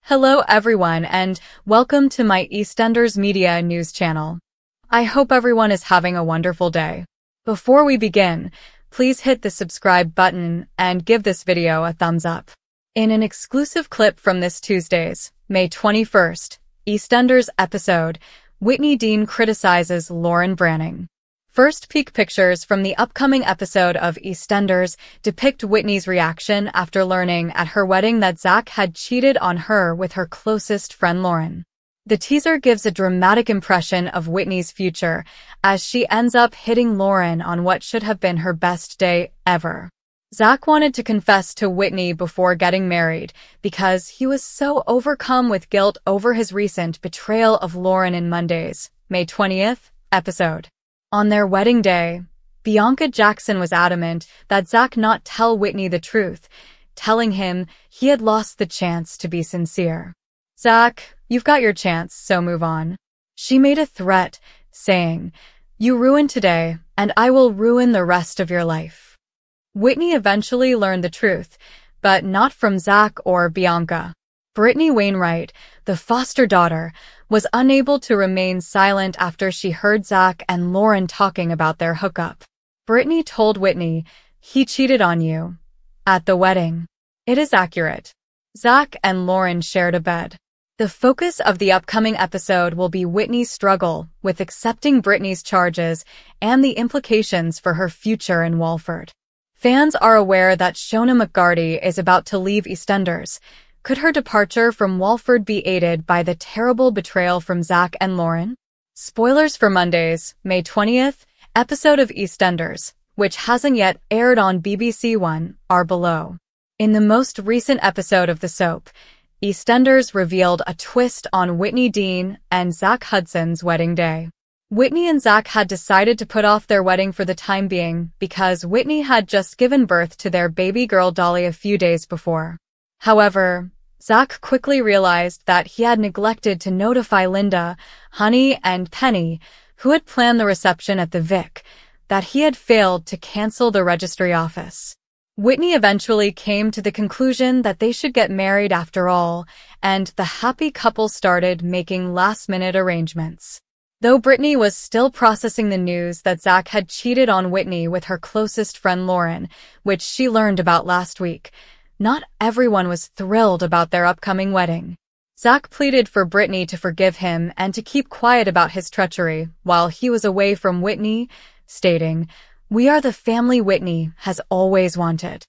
Hello everyone and welcome to my EastEnders Media News channel. I hope everyone is having a wonderful day. Before we begin, please hit the subscribe button and give this video a thumbs up. In an exclusive clip from this Tuesday's, May 21st, EastEnders episode, Whitney Dean criticizes Lauren Branning. First peek pictures from the upcoming episode of EastEnders depict Whitney's reaction after learning at her wedding that Zack had cheated on her with her closest friend Lauren. The teaser gives a dramatic impression of Whitney's future as she ends up hitting Lauren on what should have been her best day ever. Zack wanted to confess to Whitney before getting married because he was so overcome with guilt over his recent betrayal of Lauren in Monday's, May 20th, episode. On their wedding day, Bianca Jackson was adamant that Zack not tell Whitney the truth, telling him he had lost the chance to be sincere. "Zack, you've got your chance, so move on." She made a threat, saying, "You ruined today, and I will ruin the rest of your life." Whitney eventually learned the truth, but not from Zack or Bianca. Brittany Wainwright, the foster daughter, was unable to remain silent after she heard Zack and Lauren talking about their hookup. Brittany told Whitney, "He cheated on you." At the wedding. It is accurate. Zack and Lauren shared a bed. The focus of the upcoming episode will be Whitney's struggle with accepting Brittany's charges and the implications for her future in Walford. Fans are aware that Shona McGarty is about to leave EastEnders. Could her departure from Walford be aided by the terrible betrayal from Zack and Lauren? Spoilers for Monday's, May 20th, episode of EastEnders, which hasn't yet aired on BBC One, are below. In the most recent episode of the soap, EastEnders revealed a twist on Whitney Dean and Zack Hudson's wedding day. Whitney and Zack had decided to put off their wedding for the time being because Whitney had just given birth to their baby girl Dolly a few days before. However, Zack quickly realized that he had neglected to notify Linda, Honey, and Penny, who had planned the reception at the Vic, that he had failed to cancel the registry office. Whitney eventually came to the conclusion that they should get married after all, and the happy couple started making last-minute arrangements. Though Brittany was still processing the news that Zack had cheated on Whitney with her closest friend Lauren, which she learned about last week, not everyone was thrilled about their upcoming wedding. Zack pleaded for Brittany to forgive him and to keep quiet about his treachery while he was away from Whitney, stating, "We are the family Whitney has always wanted.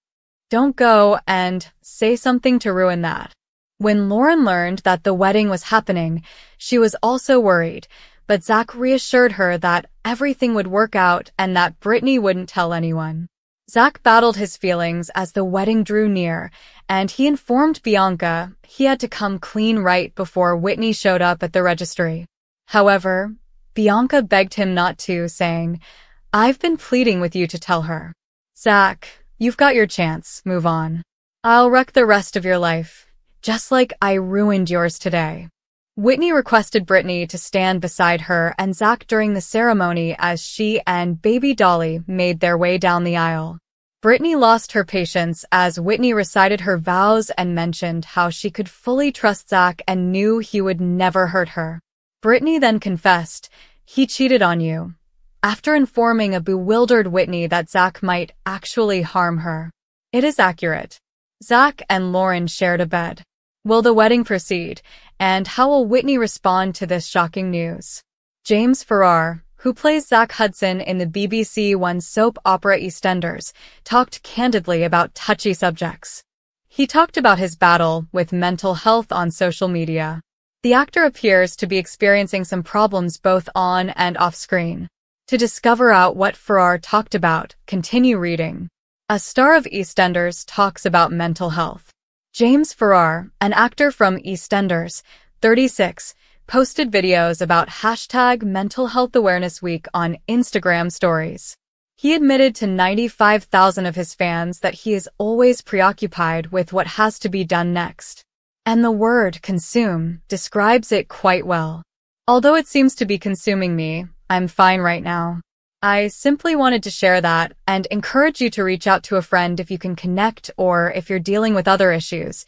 Don't go and say something to ruin that." When Lauren learned that the wedding was happening, she was also worried, but Zack reassured her that everything would work out and that Brittany wouldn't tell anyone. Zack battled his feelings as the wedding drew near, and he informed Bianca he had to come clean right before Whitney showed up at the registry. However, Bianca begged him not to, saying, "I've been pleading with you to tell her. Zack, you've got your chance, move on. I'll wreck the rest of your life, just like I ruined yours today." Whitney requested Brittany to stand beside her and Zack during the ceremony as she and baby Dolly made their way down the aisle. Brittany lost her patience as Whitney recited her vows and mentioned how she could fully trust Zack and knew he would never hurt her. Brittany then confessed, "He cheated on you," after informing a bewildered Whitney that Zack might actually harm her. It is accurate. Zack and Lauren shared a bed. Will the wedding proceed, and how will Whitney respond to this shocking news? James Farrar, who plays Zack Hudson in the BBC One soap opera EastEnders, talked candidly about touchy subjects. He talked about his battle with mental health on social media. The actor appears to be experiencing some problems both on and off screen. To discover out what Farrar talked about, continue reading. A star of EastEnders talks about mental health. James Farrar, an actor from EastEnders, 36, posted videos about #Mental Health Awareness Week on Instagram stories. He admitted to 95,000 of his fans that he is always preoccupied with what has to be done next. And the word consume describes it quite well. Although it seems to be consuming me, I'm fine right now. I simply wanted to share that and encourage you to reach out to a friend if you can connect or if you're dealing with other issues.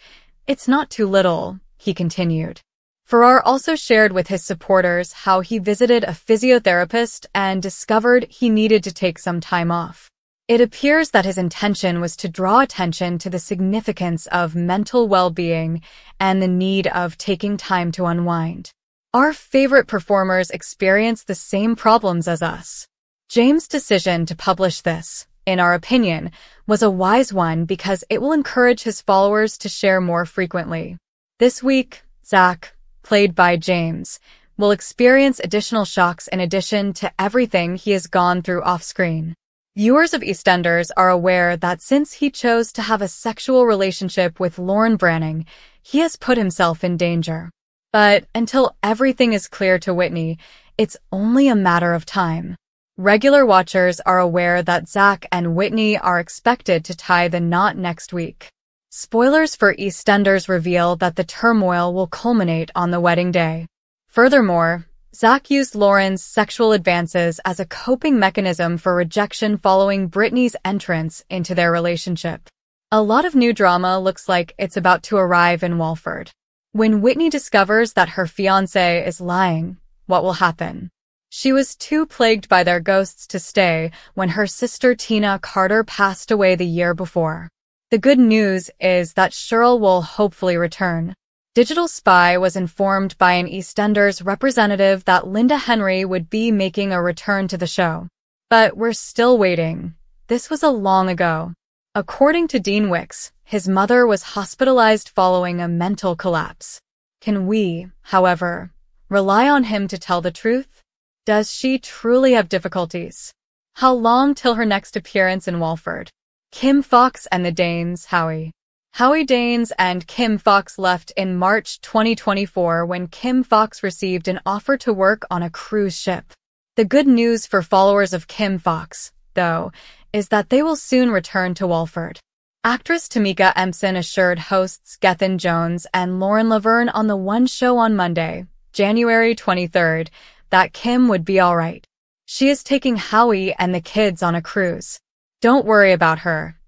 It's not too little, he continued. Farrar also shared with his supporters how he visited a physiotherapist and discovered he needed to take some time off. It appears that his intention was to draw attention to the significance of mental well-being and the need of taking time to unwind. Our favorite performers experience the same problems as us. James' decision to publish this, in our opinion, was a wise one because it will encourage his followers to share more frequently. This week, Zack, played by James, will experience additional shocks in addition to everything he has gone through off-screen. Viewers of EastEnders are aware that since he chose to have a sexual relationship with Lauren Branning, he has put himself in danger. But until everything is clear to Whitney, it's only a matter of time. Regular watchers are aware that Zack and Whitney are expected to tie the knot next week. Spoilers for EastEnders reveal that the turmoil will culminate on the wedding day. Furthermore, Zack used Lauren's sexual advances as a coping mechanism for rejection following Brittany's entrance into their relationship. A lot of new drama looks like it's about to arrive in Walford. When Whitney discovers that her fiancé is lying, what will happen? She was too plagued by their ghosts to stay when her sister Tina Carter passed away the year before. The good news is that Cheryl will hopefully return. Digital Spy was informed by an EastEnders representative that Linda Henry would be making a return to the show. But we're still waiting. This was a long ago. According to Dean Wicks, his mother was hospitalized following a mental collapse. Can we, however, rely on him to tell the truth? Does she truly have difficulties? How long till her next appearance in Walford? Kim Fox and the Danes, Howie Danes and Kim Fox left in March 2024 when Kim Fox received an offer to work on a cruise ship. The good news for followers of Kim Fox, though, is that they will soon return to Walford. Actress Tamika Empson assured hosts Gethin Jones and Lauren Laverne on the One Show on Monday, January 23rd, that Kim would be all right. She is taking Howie and the kids on a cruise. Don't worry about her.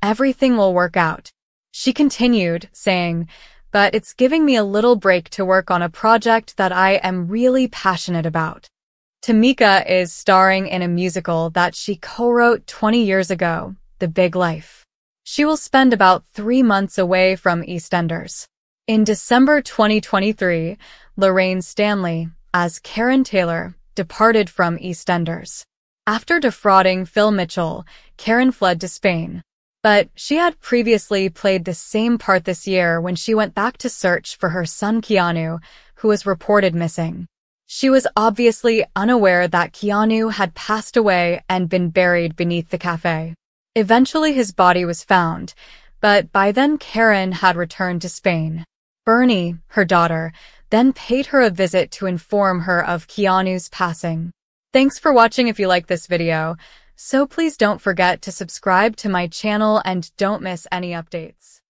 Everything will work out. She continued, saying, but it's giving me a little break to work on a project that I am really passionate about. Tamika is starring in a musical that she co-wrote 20 years ago, The Big Life. She will spend about 3 months away from EastEnders. In December 2023, Lorraine Stanley, as Karen Taylor, departed from EastEnders. After defrauding Phil Mitchell, Karen fled to Spain. But she had previously played the same part this year when she went back to search for her son Keanu, who was reported missing. She was obviously unaware that Keanu had passed away and been buried beneath the cafe. Eventually his body was found, but by then Karen had returned to Spain. Bernie, her daughter, then paid her a visit to inform her of Keanu's passing. Thanks for watching. If you like this video, so please don't forget to subscribe to my channel and don't miss any updates.